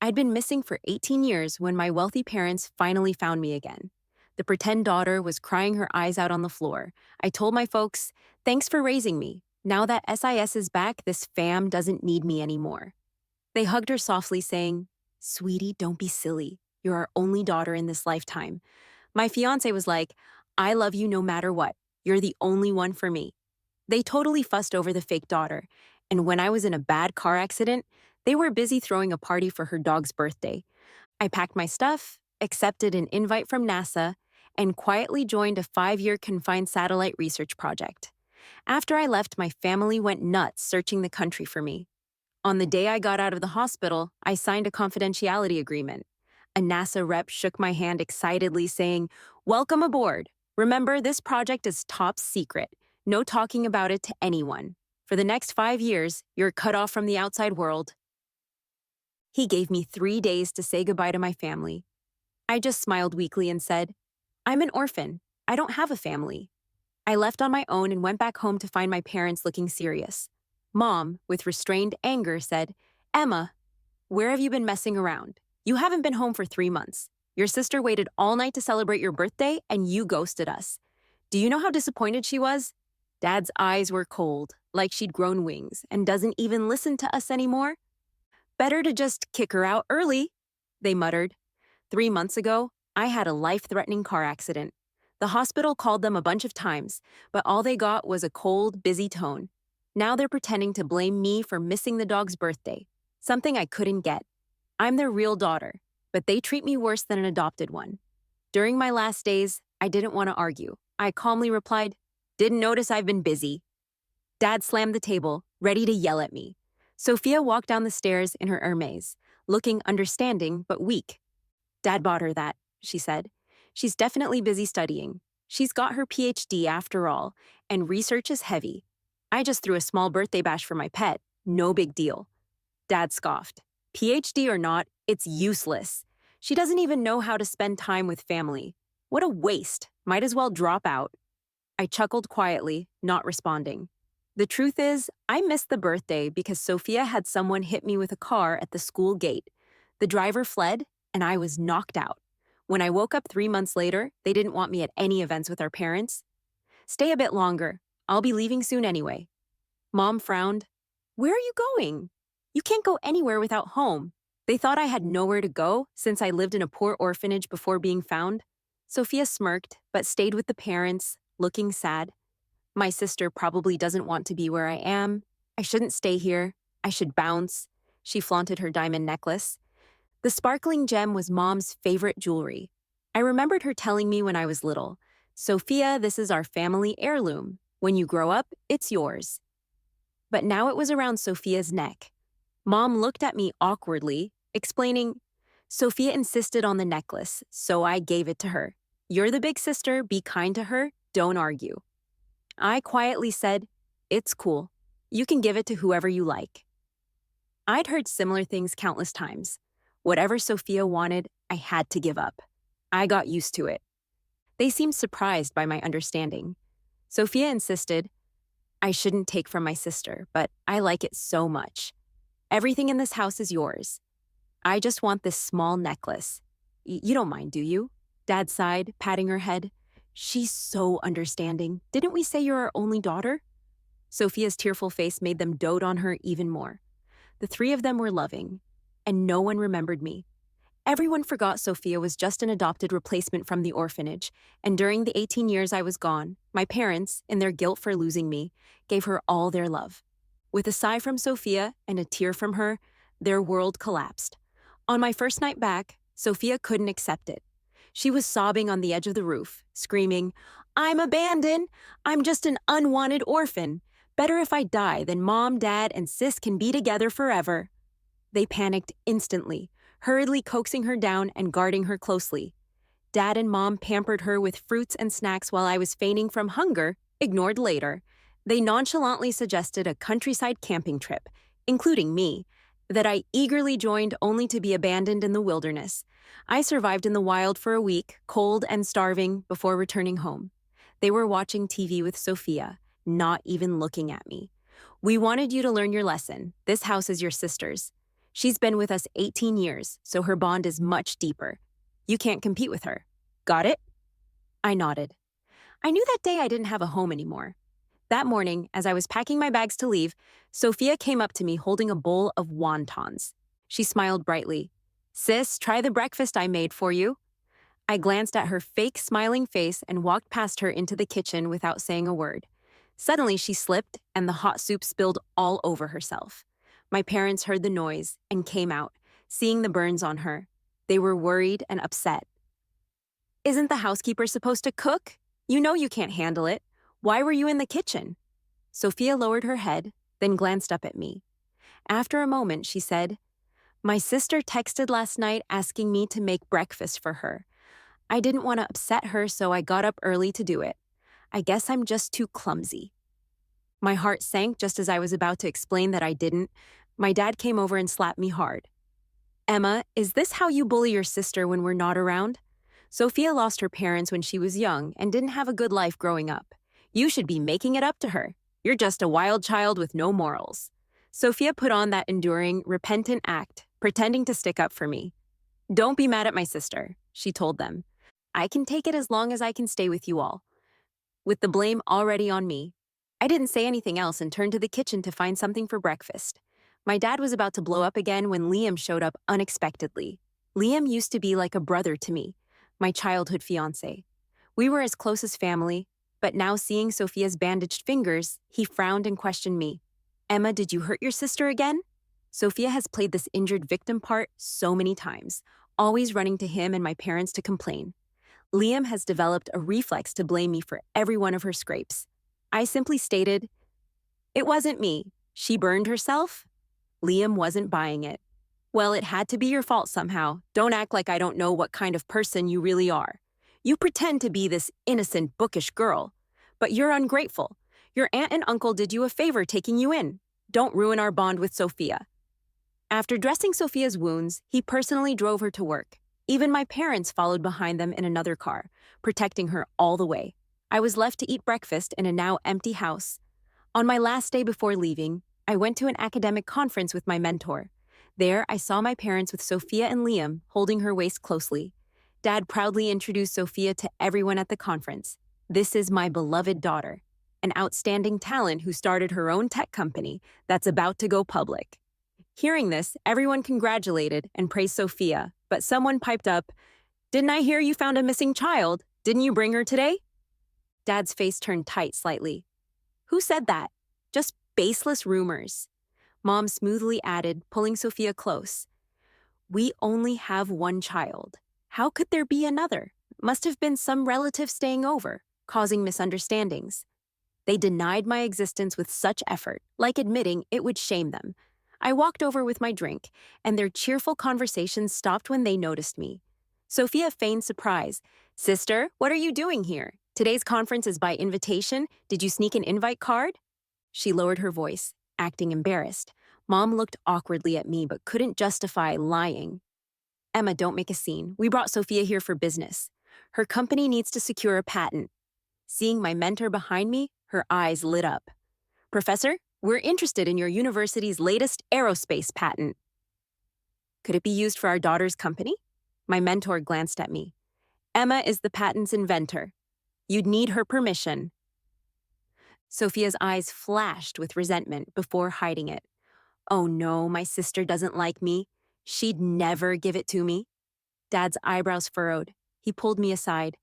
I'd been missing for 18 years when my wealthy parents finally found me again. The pretend daughter was crying her eyes out on the floor. I told my folks, thanks for raising me. Now that SIS is back, this fam doesn't need me anymore. They hugged her softly, saying, Sweetie, don't be silly. You're our only daughter in this lifetime. My fiance was like, I love you no matter what. You're the only one for me. They totally fussed over the fake daughter, and when I was in a bad car accident, they were busy throwing a party for her dog's birthday. I packed my stuff, accepted an invite from NASA, and quietly joined a 5-year confined satellite research project. After I left, my family went nuts searching the country for me. On the day I got out of the hospital, I signed a confidentiality agreement. A NASA rep shook my hand excitedly, saying, Welcome aboard. Remember, this project is top secret. No talking about it to anyone. For the next 5 years, you're cut off from the outside world. He gave me 3 days to say goodbye to my family. I just smiled weakly and said, I'm an orphan. I don't have a family. I left on my own and went back home to find my parents looking serious. Mom, with restrained anger, said, Emma, where have you been messing around? You haven't been home for 3 months. Your sister waited all night to celebrate your birthday, and you ghosted us. Do you know how disappointed she was? Dad's eyes were cold, like she'd grown wings, and doesn't even listen to us anymore. Better to just kick her out early, they muttered. 3 months ago, I had a life-threatening car accident. The hospital called them a bunch of times, but all they got was a cold, busy tone. Now they're pretending to blame me for missing the dog's birthday, something I couldn't get. I'm their real daughter, but they treat me worse than an adopted one. During my last days, I didn't want to argue. I calmly replied, Didn't notice I've been busy. Dad slammed the table, ready to yell at me. Sophia walked down the stairs in her Hermes, looking understanding but weak. Dad bought her that, she said. She's definitely busy studying. She's got her PhD after all, and research is heavy. I just threw a small birthday bash for my pet. No big deal. Dad scoffed. PhD or not, it's useless. She doesn't even know how to spend time with family. What a waste. Might as well drop out. I chuckled quietly, not responding. The truth is, I missed the birthday because Sophia had someone hit me with a car at the school gate. The driver fled, and I was knocked out. When I woke up 3 months later, they didn't want me at any events with our parents. Stay a bit longer. I'll be leaving soon anyway. Mom frowned. Where are you going? You can't go anywhere without home. They thought I had nowhere to go since I lived in a poor orphanage before being found. Sophia smirked, but stayed with the parents, looking sad. My sister probably doesn't want to be where I am. I shouldn't stay here. I should bounce. She flaunted her diamond necklace. The sparkling gem was Mom's favorite jewelry. I remembered her telling me when I was little, Sophia, this is our family heirloom. When you grow up, it's yours. But now it was around Sophia's neck. Mom looked at me awkwardly, explaining, Sophia insisted on the necklace, so I gave it to her. You're the big sister, be kind to her, don't argue. I quietly said, It's cool. You can give it to whoever you like. I'd heard similar things countless times. Whatever Sophia wanted, I had to give up. I got used to it. They seemed surprised by my understanding. Sophia insisted, I shouldn't take from my sister, but I like it so much. Everything in this house is yours. I just want this small necklace. You don't mind, do you? Dad sighed, patting her head. She's so understanding. Didn't we say you're our only daughter? Sophia's tearful face made them dote on her even more. The three of them were loving, and no one remembered me. Everyone forgot Sophia was just an adopted replacement from the orphanage, and during the 18 years I was gone, my parents, in their guilt for losing me, gave her all their love. With a sigh from Sophia and a tear from her, their world collapsed. On my first night back, Sophia couldn't accept it. She was sobbing on the edge of the roof, screaming, I'm abandoned! I'm just an unwanted orphan. Better if I die than Mom, Dad, and Sis can be together forever. They panicked instantly, hurriedly coaxing her down and guarding her closely. Dad and Mom pampered her with fruits and snacks while I was fainting from hunger, ignored later. They nonchalantly suggested a countryside camping trip, including me, that I eagerly joined only to be abandoned in the wilderness. I survived in the wild for a week, cold and starving, before returning home. They were watching TV with Sophia, not even looking at me. We wanted you to learn your lesson. This house is your sister's. She's been with us 18 years, so her bond is much deeper. You can't compete with her. Got it? I nodded. I knew that day I didn't have a home anymore. That morning, as I was packing my bags to leave, Sophia came up to me holding a bowl of wontons. She smiled brightly. Sis, try the breakfast I made for you. I glanced at her fake smiling face and walked past her into the kitchen without saying a word. Suddenly, she slipped and the hot soup spilled all over herself. My parents heard the noise and came out, seeing the burns on her. They were worried and upset. Isn't the housekeeper supposed to cook? You know you can't handle it. Why were you in the kitchen? Sophia lowered her head, then glanced up at me. After a moment, she said, My sister texted last night asking me to make breakfast for her. I didn't want to upset her, so I got up early to do it. I guess I'm just too clumsy. My heart sank just as I was about to explain that I didn't. My dad came over and slapped me hard. Emma, is this how you bully your sister when we're not around? Sophia lost her parents when she was young and didn't have a good life growing up. You should be making it up to her. You're just a wild child with no morals. Sophia put on that enduring, repentant act, pretending to stick up for me. Don't be mad at my sister, she told them. I can take it as long as I can stay with you all. With the blame already on me, I didn't say anything else and turned to the kitchen to find something for breakfast. My dad was about to blow up again when Liam showed up unexpectedly. Liam used to be like a brother to me, my childhood fiancé. We were as close as family, but now seeing Sophia's bandaged fingers, he frowned and questioned me. Emma, did you hurt your sister again? Sophia has played this injured victim part so many times, always running to him and my parents to complain. Liam has developed a reflex to blame me for every one of her scrapes. I simply stated, It wasn't me. She burned herself? Liam wasn't buying it. Well, it had to be your fault somehow. Don't act like I don't know what kind of person you really are. You pretend to be this innocent, bookish girl, but you're ungrateful. Your aunt and uncle did you a favor taking you in. Don't ruin our bond with Sophia. After dressing Sophia's wounds, he personally drove her to work. Even my parents followed behind them in another car, protecting her all the way. I was left to eat breakfast in a now empty house. On my last day before leaving, I went to an academic conference with my mentor. There, I saw my parents with Sophia and Liam holding her waist closely. Dad proudly introduced Sophia to everyone at the conference. This is my beloved daughter, an outstanding talent who started her own tech company that's about to go public. Hearing this, everyone congratulated and praised Sophia, but someone piped up, Didn't I hear you found a missing child? Didn't you bring her today? Dad's face turned tight slightly. Who said that? Just baseless rumors. Mom smoothly added, pulling Sophia close. We only have one child. How could there be another? Must have been some relative staying over, causing misunderstandings. They denied my existence with such effort, like admitting it would shame them. I walked over with my drink, and their cheerful conversation stopped when they noticed me. Sophia feigned surprise. Sister, what are you doing here? Today's conference is by invitation. Did you sneak an invite card? She lowered her voice, acting embarrassed. Mom looked awkwardly at me but couldn't justify lying. Emma, don't make a scene. We brought Sophia here for business. Her company needs to secure a patent. Seeing my mentor behind me, her eyes lit up. Professor, we're interested in your university's latest aerospace patent. Could it be used for our daughter's company? My mentor glanced at me. Emma is the patent's inventor. You'd need her permission. Sophia's eyes flashed with resentment before hiding it. Oh no, my sister doesn't like me. She'd never give it to me. Dad's eyebrows furrowed. He pulled me aside.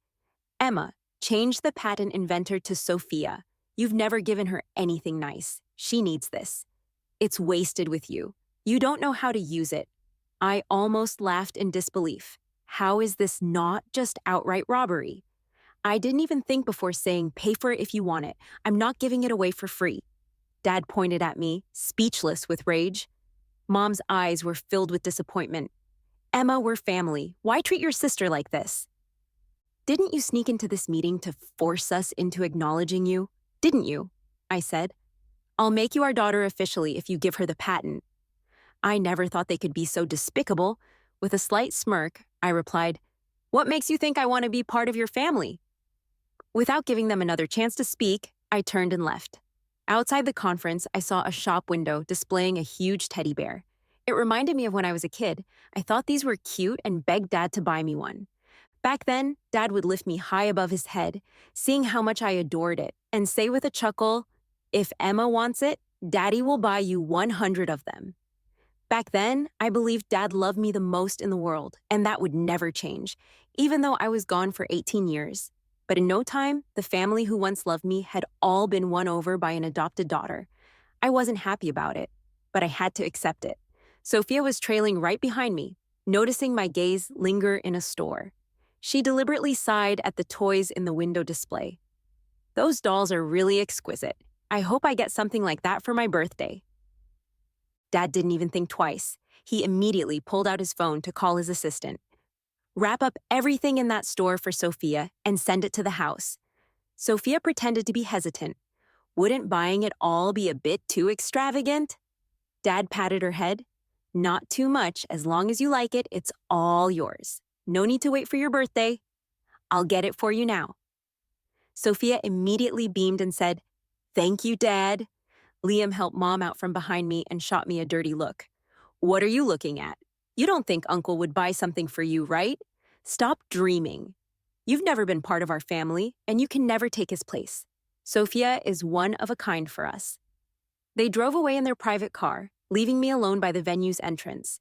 Emma, change the patent inventor to Sophia. You've never given her anything nice. She needs this. It's wasted with you. You don't know how to use it. I almost laughed in disbelief. How is this not just outright robbery? I didn't even think before saying, pay for it if you want it. I'm not giving it away for free. Dad pointed at me, speechless with rage. Mom's eyes were filled with disappointment. Emma, we're family. Why treat your sister like this? Didn't you sneak into this meeting to force us into acknowledging you? Didn't you? I said. I'll make you our daughter officially if you give her the patent. I never thought they could be so despicable. With a slight smirk, I replied, What makes you think I want to be part of your family? Without giving them another chance to speak, I turned and left. Outside the conference, I saw a shop window displaying a huge teddy bear. It reminded me of when I was a kid. I thought these were cute and begged Dad to buy me one. Back then, Dad would lift me high above his head, seeing how much I adored it, and say with a chuckle, "If Emma wants it, Daddy will buy you 100 of them." Back then, I believed Dad loved me the most in the world, and that would never change, even though I was gone for 18 years. But in no time, the family who once loved me had all been won over by an adopted daughter. I wasn't happy about it, but I had to accept it. Sophia was trailing right behind me, noticing my gaze linger in a store. She deliberately sighed at the toys in the window display. "Those dolls are really exquisite. I hope I get something like that for my birthday." Dad didn't even think twice. He immediately pulled out his phone to call his assistant. "Wrap up everything in that store for Sophia and send it to the house." Sophia pretended to be hesitant. "Wouldn't buying it all be a bit too extravagant?" Dad patted her head. "Not too much. As long as you like it, it's all yours. No need to wait for your birthday. I'll get it for you now." Sophia immediately beamed and said, "Thank you, Dad." Liam helped Mom out from behind me and shot me a dirty look. "What are you looking at? You don't think Uncle would buy something for you, right? Stop dreaming. You've never been part of our family, and you can never take his place. Sophia is one of a kind for us." They drove away in their private car, leaving me alone by the venue's entrance.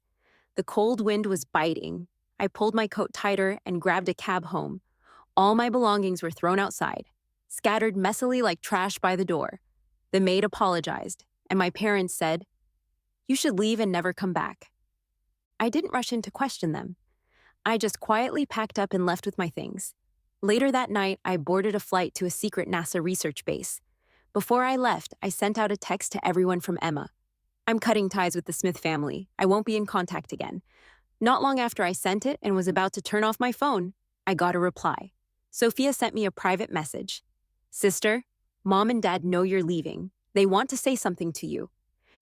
The cold wind was biting. I pulled my coat tighter and grabbed a cab home. All my belongings were thrown outside, scattered messily like trash by the door. The maid apologized, and my parents said, "You should leave and never come back." I didn't rush in to question them. I just quietly packed up and left with my things. Later that night, I boarded a flight to a secret NASA research base. Before I left, I sent out a text to everyone from Emma. "I'm cutting ties with the Smith family. I won't be in contact again." Not long after I sent it and was about to turn off my phone, I got a reply. Sophia sent me a private message. "Sister, Mom and Dad know you're leaving. They want to say something to you."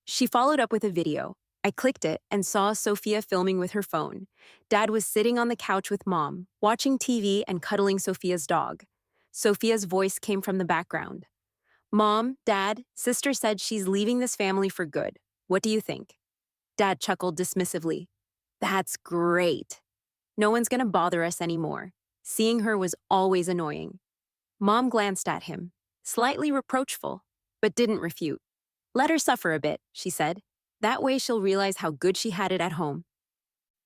She followed up with a video. I clicked it and saw Sophia filming with her phone. Dad was sitting on the couch with Mom, watching TV and cuddling Sophia's dog. Sophia's voice came from the background. "Mom, Dad, Sister said she's leaving this family for good. What do you think?" Dad chuckled dismissively. "That's great. No one's gonna bother us anymore." Seeing her was always annoying. Mom glanced at him, slightly reproachful, but didn't refute. "Let her suffer a bit," she said. "That way she'll realize how good she had it at home."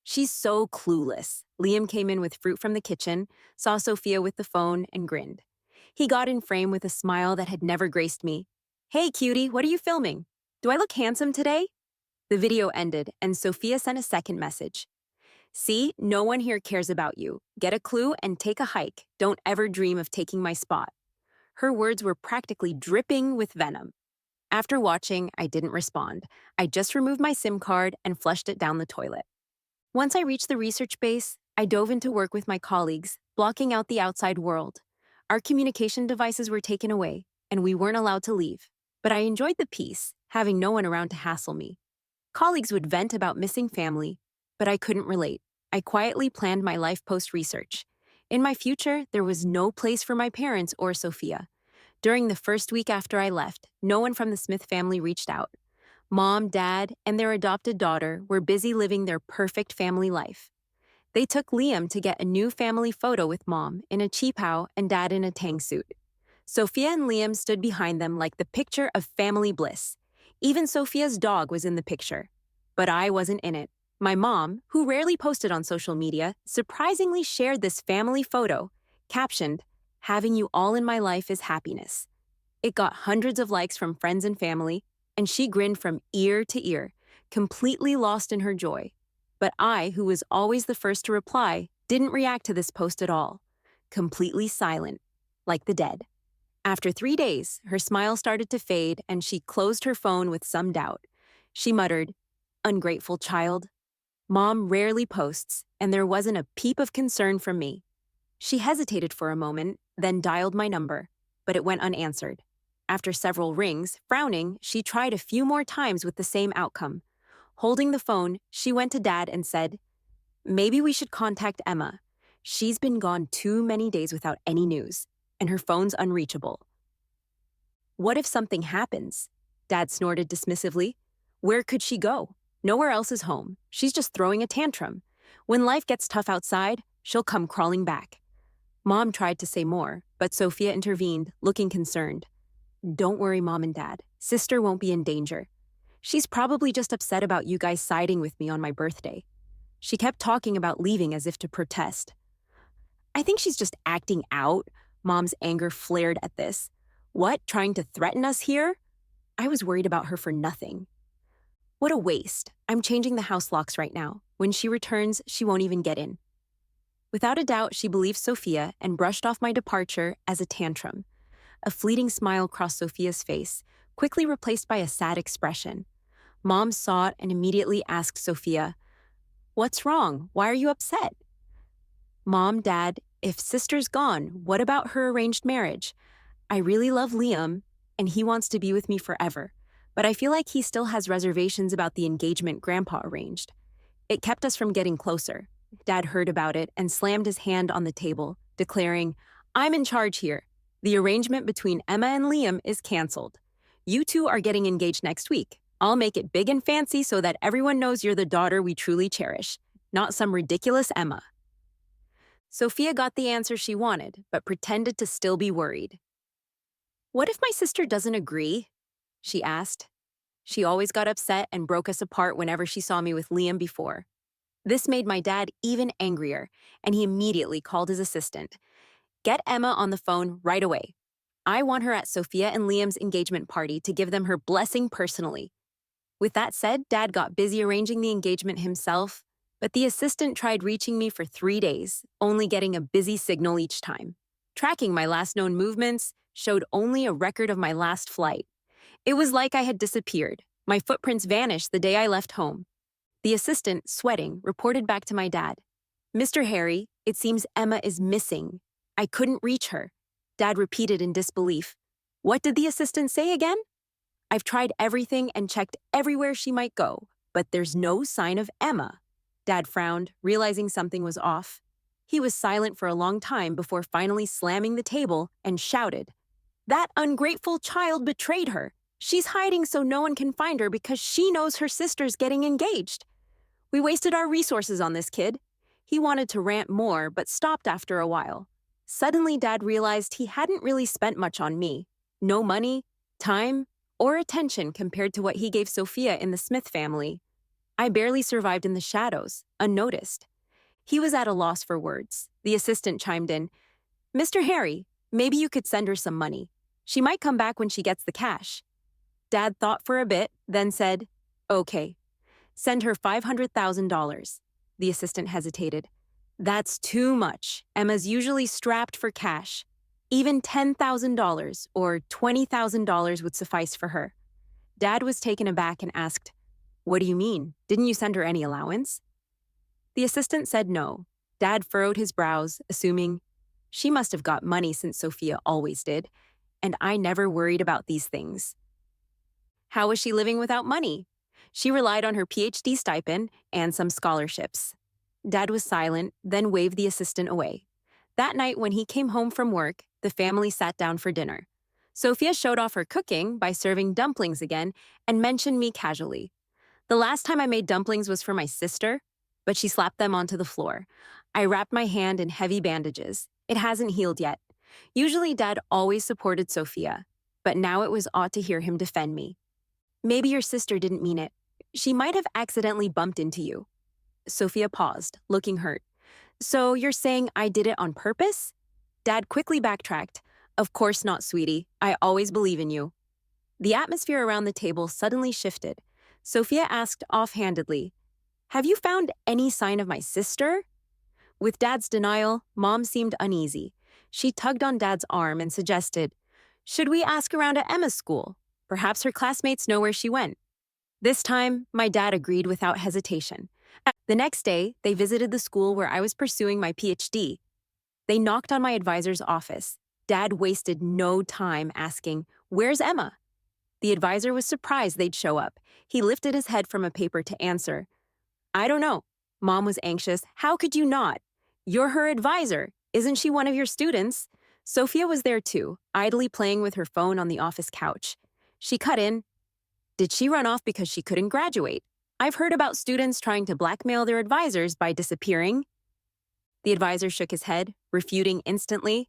"She's so clueless." Liam came in with fruit from the kitchen, saw Sophia with the phone, and grinned. He got in frame with a smile that had never graced me. "Hey, cutie, what are you filming? Do I look handsome today?" The video ended, and Sophia sent a second message. "See, no one here cares about you. Get a clue and take a hike. Don't ever dream of taking my spot." Her words were practically dripping with venom. After watching, I didn't respond. I just removed my SIM card and flushed it down the toilet. Once I reached the research base, I dove into work with my colleagues, blocking out the outside world. Our communication devices were taken away, and we weren't allowed to leave. But I enjoyed the peace, having no one around to hassle me. Colleagues would vent about missing family, but I couldn't relate. I quietly planned my life post-research. In my future, there was no place for my parents or Sophia. During the first week after I left, no one from the Smith family reached out. Mom, Dad, and their adopted daughter were busy living their perfect family life. They took Liam to get a new family photo with Mom in a cheapao and Dad in a tang suit. Sophia and Liam stood behind them like the picture of family bliss. Even Sophia's dog was in the picture. But I wasn't in it. My mom, who rarely posted on social media, surprisingly shared this family photo, captioned, "Having you all in my life is happiness." It got hundreds of likes from friends and family, and she grinned from ear to ear, completely lost in her joy. But I, who was always the first to reply, didn't react to this post at all. Completely silent, like the dead. After 3 days, her smile started to fade and she closed her phone with some doubt. She muttered, "Ungrateful child." Mom rarely posts, and there wasn't a peep of concern from me. She hesitated for a moment, then dialed my number, but it went unanswered. After several rings, frowning, she tried a few more times with the same outcome. Holding the phone, she went to Dad and said, "Maybe we should contact Emma. She's been gone too many days without any news, and her phone's unreachable." "What if something happens?" Dad snorted dismissively. "Where could she go? Nowhere else is home. She's just throwing a tantrum. When life gets tough outside, she'll come crawling back. Mom tried to say more, but Sophia intervened, looking concerned. Don't worry, Mom and Dad. Sister won't be in danger. She's probably just upset about you guys siding with me on my birthday. She kept talking about leaving as if to protest. I think she's just acting out. Mom's anger flared at this. What, trying to threaten us here? I was worried about her for nothing. What a waste. I'm changing the house locks right now. When she returns, she won't even get in. Without a doubt, she believed Sophia and brushed off my departure as a tantrum. A fleeting smile crossed Sophia's face, quickly replaced by a sad expression. Mom saw it and immediately asked Sophia, "What's wrong? Why are you upset?" Mom, Dad, if sister's gone, what about her arranged marriage? I really love Liam, and he wants to be with me forever, but I feel like he still has reservations about the engagement Grandpa arranged. It kept us from getting closer. Dad heard about it and slammed his hand on the table, declaring, "I'm in charge here. The arrangement between Emma and Liam is canceled. You two are getting engaged next week. I'll make it big and fancy so that everyone knows you're the daughter we truly cherish, not some ridiculous Emma." Sophia got the answer she wanted, but pretended to still be worried. "What if my sister doesn't agree?" she asked. She always got upset and broke us apart whenever she saw me with Liam before. This made my dad even angrier, and he immediately called his assistant. "Get Emma on the phone right away. I want her at Sophia and Liam's engagement party to give them her blessing personally." With that said, Dad got busy arranging the engagement himself, but the assistant tried reaching me for 3 days, only getting a busy signal each time. Tracking my last known movements showed only a record of my last flight. It was like I had disappeared. My footprints vanished the day I left home. The assistant, sweating, reported back to my dad. "Mr. Harry, it seems Emma is missing. I couldn't reach her." Dad repeated in disbelief. "What did the assistant say again?" "I've tried everything and checked everywhere she might go, but there's no sign of Emma." Dad frowned, realizing something was off. He was silent for a long time before finally slamming the table and shouted, "That ungrateful child betrayed her. She's hiding so no one can find her because she knows her sister's getting engaged. We wasted our resources on this kid." He wanted to rant more, but stopped after a while. Suddenly, Dad realized he hadn't really spent much on me. No money, time, or attention compared to what he gave Sophia in the Smith family. I barely survived in the shadows, unnoticed. He was at a loss for words. The assistant chimed in, "Mr. Harry, maybe you could send her some money. She might come back when she gets the cash." Dad thought for a bit, then said, "Okay, send her $500,000. The assistant hesitated. "That's too much. Emma's usually strapped for cash. Even $10,000 or $20,000 would suffice for her." Dad was taken aback and asked, "What do you mean? Didn't you send her any allowance?" The assistant said no. Dad furrowed his brows, assuming, she must have got money since Sophia always did, and I never worried about these things. How was she living without money? She relied on her PhD stipend and some scholarships. Dad was silent, then waved the assistant away. That night, when he came home from work, the family sat down for dinner. Sophia showed off her cooking by serving dumplings again and mentioned me casually. The last time I made dumplings was for my sister, but she slapped them onto the floor. I wrapped my hand in heavy bandages. It hasn't healed yet. Usually, Dad always supported Sophia, but now it was odd to hear him defend me. "Maybe your sister didn't mean it. She might have accidentally bumped into you." Sophia paused, looking hurt. "So you're saying I did it on purpose?" Dad quickly backtracked. "Of course not, sweetie. I always believe in you." The atmosphere around the table suddenly shifted. Sophia asked offhandedly, "Have you found any sign of my sister?" With Dad's denial, Mom seemed uneasy. She tugged on Dad's arm and suggested, "Should we ask around at Emma's school? Perhaps her classmates know where she went." This time, my dad agreed without hesitation. The next day, they visited the school where I was pursuing my PhD. They knocked on my advisor's office. Dad wasted no time asking, "Where's Emma?" The advisor was surprised they'd show up. He lifted his head from a paper to answer, "I don't know." Mom was anxious. "How could you not? You're her advisor. Isn't she one of your students?" Sophia was there too, idly playing with her phone on the office couch. She cut in, "Did she run off because she couldn't graduate?" I've heard about students trying to blackmail their advisors by disappearing. The advisor shook his head, refuting instantly.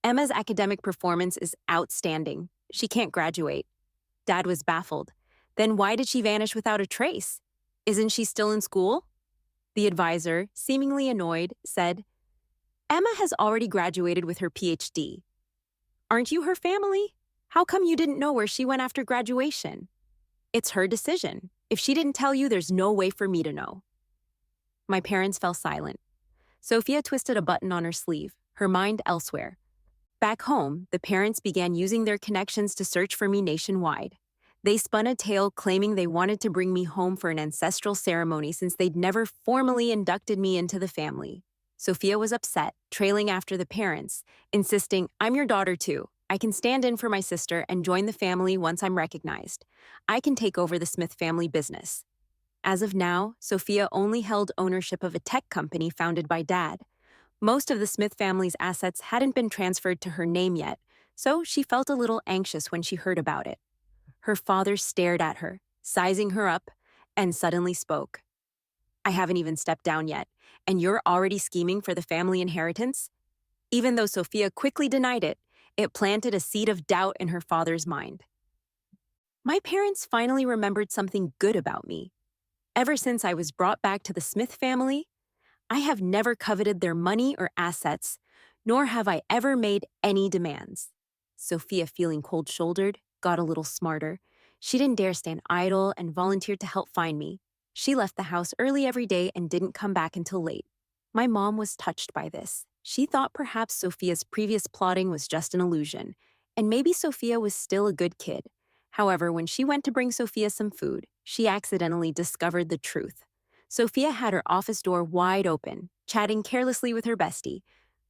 Emma's academic performance is outstanding. She can't graduate. Dad was baffled. Then why did she vanish without a trace? Isn't she still in school? The advisor, seemingly annoyed, said, Emma has already graduated with her PhD. Aren't you her family? How come you didn't know where she went after graduation? It's her decision. If she didn't tell you, there's no way for me to know. My parents fell silent. Sophia twisted a button on her sleeve, her mind elsewhere. Back home, the parents began using their connections to search for me nationwide. They spun a tale claiming they wanted to bring me home for an ancestral ceremony since they'd never formally inducted me into the family. Sophia was upset, trailing after the parents, insisting, I'm your daughter too. I can stand in for my sister and join the family once I'm recognized. I can take over the Smith family business. As of now, Sophia only held ownership of a tech company founded by Dad. Most of the Smith family's assets hadn't been transferred to her name yet, so she felt a little anxious when she heard about it. Her father stared at her, sizing her up, and suddenly spoke. I haven't even stepped down yet, and you're already scheming for the family inheritance? Even though Sophia quickly denied it, it planted a seed of doubt in her father's mind. My parents finally remembered something good about me. Ever since I was brought back to the Smith family, I have never coveted their money or assets, nor have I ever made any demands. Sophia, feeling cold-shouldered, got a little smarter. She didn't dare stand idle and volunteered to help find me. She left the house early every day and didn't come back until late. My mom was touched by this. She thought perhaps Sophia's previous plotting was just an illusion, and maybe Sophia was still a good kid. However, when she went to bring Sophia some food, she accidentally discovered the truth. Sophia had her office door wide open, chatting carelessly with her bestie.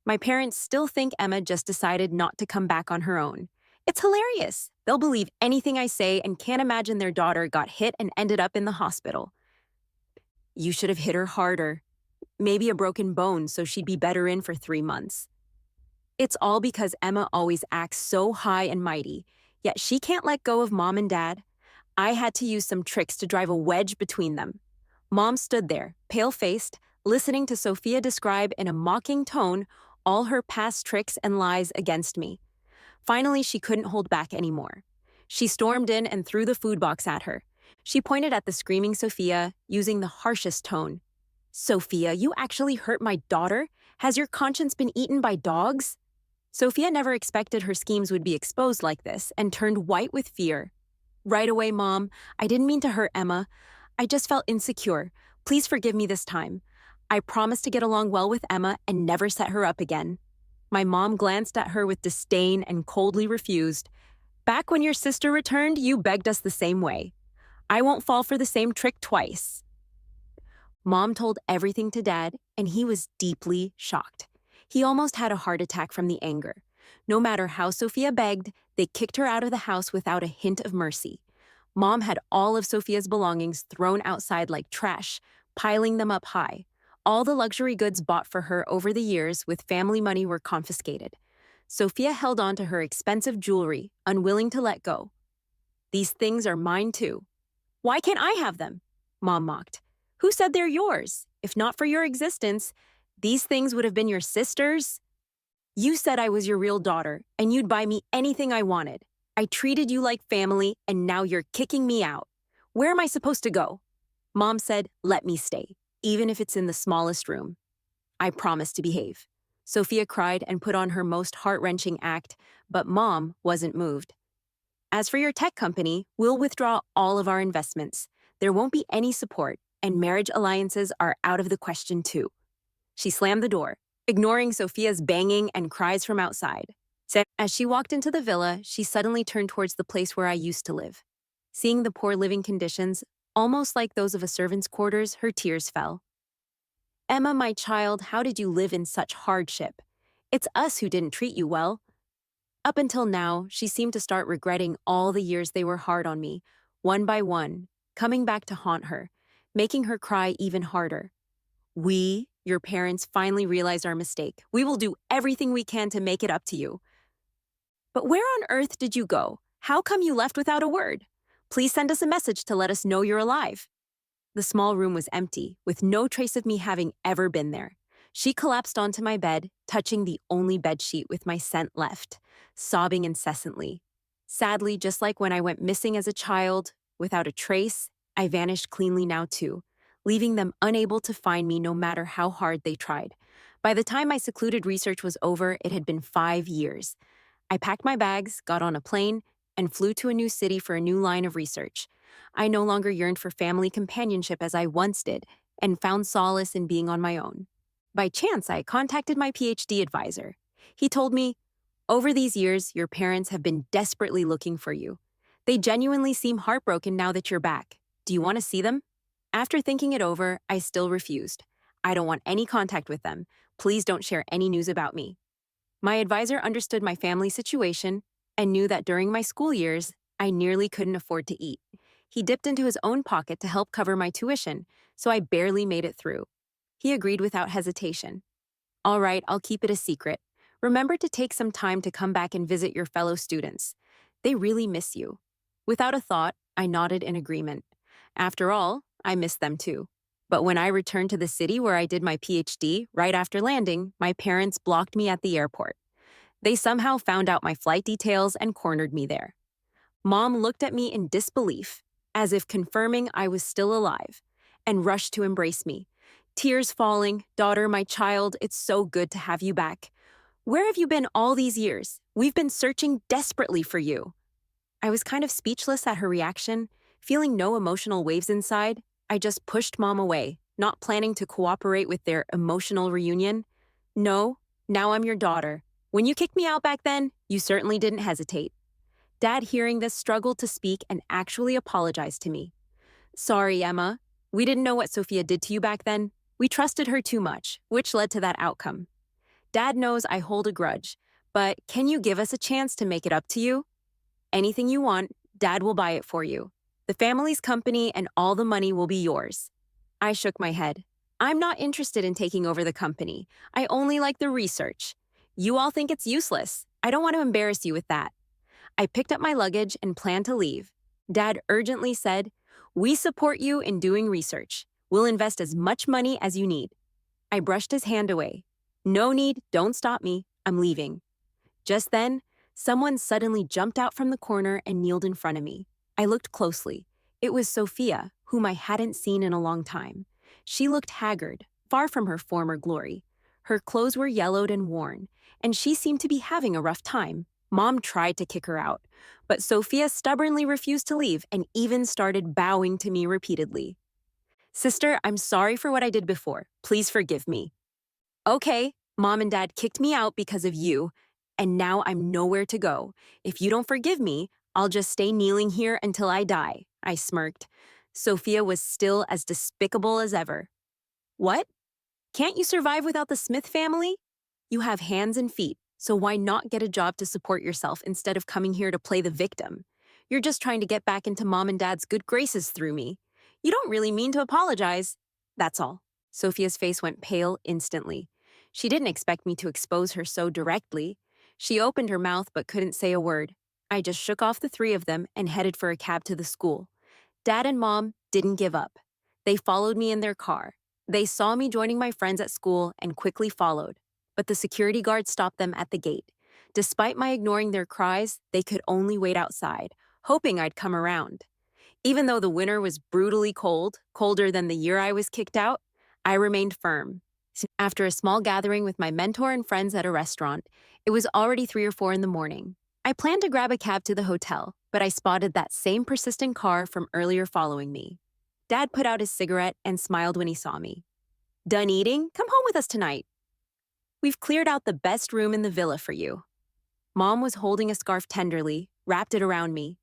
My parents still think Emma just decided not to come back on her own. It's hilarious. They'll believe anything I say and can't imagine their daughter got hit and ended up in the hospital. You should have hit her harder. Maybe a broken bone so she'd be better in for 3 months. It's all because Emma always acts so high and mighty, yet she can't let go of Mom and Dad. I had to use some tricks to drive a wedge between them. Mom stood there, pale-faced, listening to Sophia describe in a mocking tone all her past tricks and lies against me. Finally, she couldn't hold back anymore. She stormed in and threw the food box at her. She pointed at the screaming Sophia, using the harshest tone. Sophia, you actually hurt my daughter? Has your conscience been eaten by dogs? Sophia never expected her schemes would be exposed like this and turned white with fear. Right away, Mom. I didn't mean to hurt Emma. I just felt insecure. Please forgive me this time. I promise to get along well with Emma and never set her up again. My mom glanced at her with disdain and coldly refused. Back when your sister returned, you begged us the same way. I won't fall for the same trick twice. Mom told everything to Dad, and he was deeply shocked. He almost had a heart attack from the anger. No matter how Sophia begged, they kicked her out of the house without a hint of mercy. Mom had all of Sophia's belongings thrown outside like trash, piling them up high. All the luxury goods bought for her over the years with family money were confiscated. Sophia held on to her expensive jewelry, unwilling to let go. These things are mine too. Why can't I have them? Mom mocked. Who said they're yours? If not for your existence, these things would have been your sister's. You said I was your real daughter, and you'd buy me anything I wanted. I treated you like family, and now you're kicking me out. Where am I supposed to go? Mom said, let me stay, even if it's in the smallest room. I promise to behave. Sophia cried and put on her most heart-wrenching act, but Mom wasn't moved. As for your tech company, we'll withdraw all of our investments. There won't be any support, and marriage alliances are out of the question too. She slammed the door, ignoring Sophia's banging and cries from outside. As she walked into the villa, she suddenly turned towards the place where I used to live. Seeing the poor living conditions, almost like those of a servant's quarters, her tears fell. Emma, my child, how did you live in such hardship? It's us who didn't treat you well. Up until now, she seemed to start regretting all the years they were hard on me, one by one, coming back to haunt her, making her cry even harder. We, your parents, finally realized our mistake. We will do everything we can to make it up to you. But where on earth did you go? How come you left without a word? Please send us a message to let us know you're alive. The small room was empty, with no trace of me having ever been there. She collapsed onto my bed, touching the only bedsheet with my scent left, sobbing incessantly. Sadly, just like when I went missing as a child, without a trace, I vanished cleanly now too, leaving them unable to find me no matter how hard they tried. By the time my secluded research was over, it had been 5 years. I packed my bags, got on a plane, and flew to a new city for a new line of research. I no longer yearned for family companionship as I once did, and found solace in being on my own. By chance, I contacted my PhD advisor. He told me, "Over these years, your parents have been desperately looking for you. They genuinely seem heartbroken now that you're back. Do you want to see them?" After thinking it over, I still refused. "I don't want any contact with them. Please don't share any news about me." My advisor understood my family situation and knew that during my school years, I nearly couldn't afford to eat. He dipped into his own pocket to help cover my tuition, so I barely made it through. He agreed without hesitation. "All right, I'll keep it a secret. Remember to take some time to come back and visit your fellow students. They really miss you." Without a thought, I nodded in agreement. After all, I missed them too. But when I returned to the city where I did my PhD, right after landing, my parents blocked me at the airport. They somehow found out my flight details and cornered me there. Mom looked at me in disbelief, as if confirming I was still alive, and rushed to embrace me. Tears falling, "Daughter, my child, it's so good to have you back. Where have you been all these years? We've been searching desperately for you." I was kind of speechless at her reaction, feeling no emotional waves inside. I just pushed Mom away, not planning to cooperate with their emotional reunion. "No, now I'm your daughter. When you kicked me out back then, you certainly didn't hesitate." Dad, hearing this, struggled to speak and actually apologized to me. "Sorry, Emma. We didn't know what Sophia did to you back then. We trusted her too much, which led to that outcome. Dad knows I hold a grudge, but can you give us a chance to make it up to you? Anything you want, Dad will buy it for you. The family's company and all the money will be yours." I shook my head. "I'm not interested in taking over the company. I only like the research. You all think it's useless. I don't want to embarrass you with that." I picked up my luggage and planned to leave. Dad urgently said, "We support you in doing research. We'll invest as much money as you need." I brushed his hand away. "No need, don't stop me. I'm leaving." Just then, someone suddenly jumped out from the corner and kneeled in front of me. I looked closely. It was Sophia, whom I hadn't seen in a long time. She looked haggard, far from her former glory. Her clothes were yellowed and worn, and she seemed to be having a rough time. Mom tried to kick her out, but Sophia stubbornly refused to leave and even started bowing to me repeatedly. "Sister, I'm sorry for what I did before. Please forgive me." "Okay, Mom and Dad kicked me out because of you, and now I'm nowhere to go. If you don't forgive me, I'll just stay kneeling here until I die," I smirked. Sophia was still as despicable as ever. "What? Can't you survive without the Smith family? You have hands and feet, so why not get a job to support yourself instead of coming here to play the victim? You're just trying to get back into Mom and Dad's good graces through me. You don't really mean to apologize. That's all." Sophia's face went pale instantly. She didn't expect me to expose her so directly. She opened her mouth but couldn't say a word. I just shook off the three of them and headed for a cab to the school. Dad and Mom didn't give up. They followed me in their car. They saw me joining my friends at school and quickly followed, but the security guard stopped them at the gate. Despite my ignoring their cries, they could only wait outside, hoping I'd come around. Even though the winter was brutally cold, colder than the year I was kicked out, I remained firm. After a small gathering with my mentor and friends at a restaurant, it was already 3 or 4 in the morning. I planned to grab a cab to the hotel, but I spotted that same persistent car from earlier following me. Dad put out his cigarette and smiled when he saw me. "Done eating? Come home with us tonight. We've cleared out the best room in the villa for you." Mom was holding a scarf tenderly, wrapped it around me.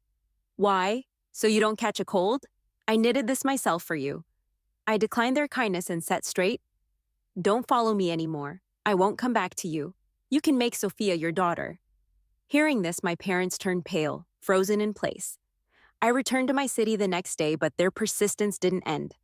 "Why? So you don't catch a cold? I knitted this myself for you." I declined their kindness and sat straight. "Don't follow me anymore. I won't come back to you. You can make Sophia your daughter." Hearing this, my parents turned pale, frozen in place. I returned to my city the next day, but their persistence didn't end.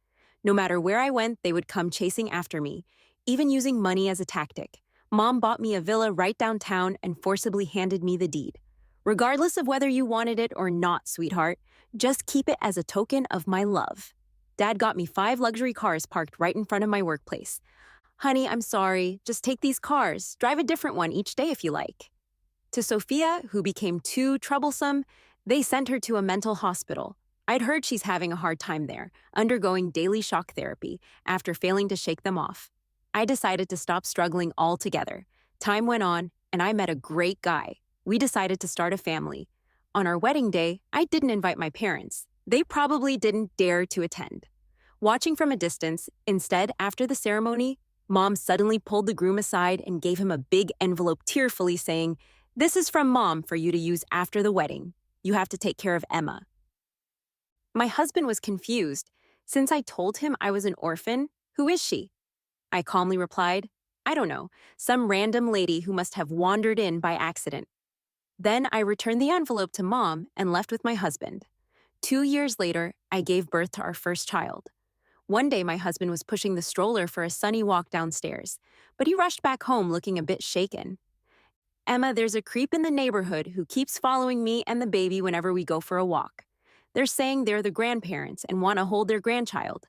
No matter where I went, they would come chasing after me, even using money as a tactic. Mom bought me a villa right downtown and forcibly handed me the deed. "Regardless of whether you wanted it or not, sweetheart, just keep it as a token of my love." Dad got me 5 luxury cars parked right in front of my workplace. Honey, I'm sorry. Just take these cars. Drive a different one each day if you like. To Sophia, who became too troublesome, they sent her to a mental hospital. I'd heard she's having a hard time there, undergoing daily shock therapy after failing to shake them off. I decided to stop struggling altogether. Time went on, and I met a great guy. We decided to start a family. On our wedding day, I didn't invite my parents. They probably didn't dare to attend. Watching from a distance, instead, after the ceremony, Mom suddenly pulled the groom aside and gave him a big envelope tearfully saying, "This is from Mom for you to use after the wedding. You have to take care of Emma." My husband was confused. Since I told him I was an orphan, who is she? I calmly replied, "I don't know, some random lady who must have wandered in by accident." Then I returned the envelope to Mom and left with my husband. 2 years later, I gave birth to our first child. One day, my husband was pushing the stroller for a sunny walk downstairs, but he rushed back home looking a bit shaken. "Emma, there's a creep in the neighborhood who keeps following me and the baby whenever we go for a walk. They're saying they're the grandparents and want to hold their grandchild.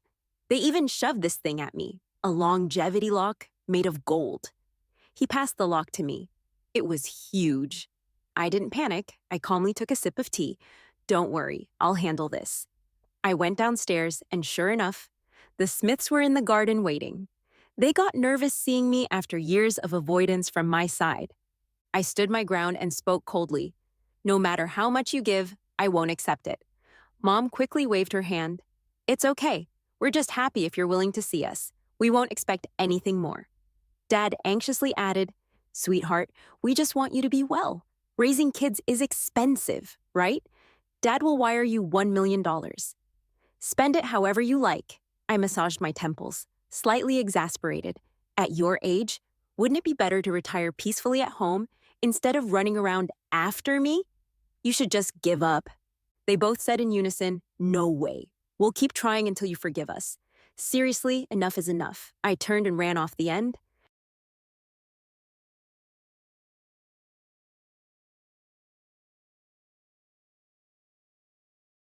They even shoved this thing at me, a longevity lock made of gold." He passed the lock to me. It was huge. I didn't panic. I calmly took a sip of tea. "Don't worry, I'll handle this." I went downstairs, and sure enough, the Smiths were in the garden waiting. They got nervous seeing me after years of avoidance from my side. I stood my ground and spoke coldly. "No matter how much you give, I won't accept it." Mom quickly waved her hand. "It's okay. We're just happy if you're willing to see us. We won't expect anything more." Dad anxiously added, "Sweetheart, we just want you to be well. Raising kids is expensive, right? Dad will wire you $1 million. Spend it however you like." I massaged my temples, slightly exasperated. "At your age, wouldn't it be better to retire peacefully at home instead of running around after me? You should just give up." They both said in unison, "No way. We'll keep trying until you forgive us." Seriously, enough is enough. I turned and ran off the end.